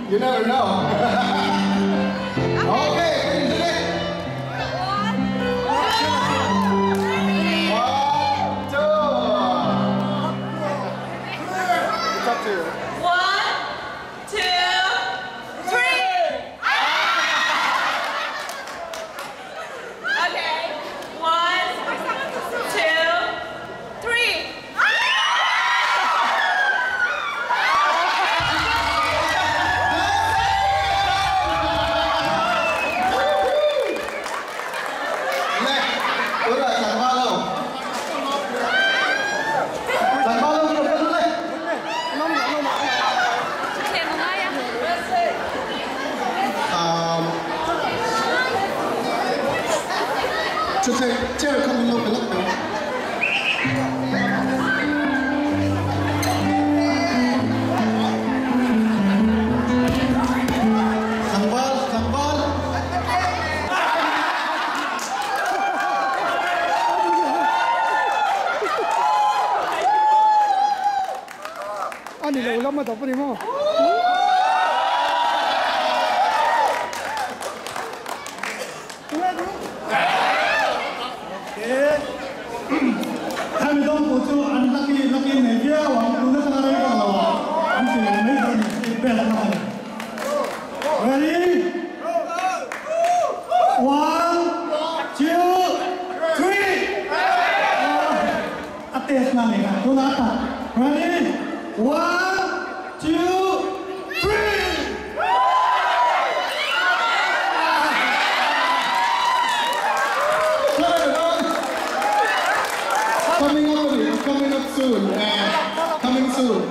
You never know. Okay, finish it. 1, 2. It's up to you. 1, 2, 3. Okay. 1, 2, 3. Just say, chair coming up a little bit. Sambal, sambal. Ani la ulam mata pari mo. Kami dong butuh anak laki media wang punya sekarang itu kalau mungkin mereka bela mana. Ready? 1, 2, 3. Atas nani kan? Tu nata. Ready? 1, 2, 3. Coming up soon. Coming soon.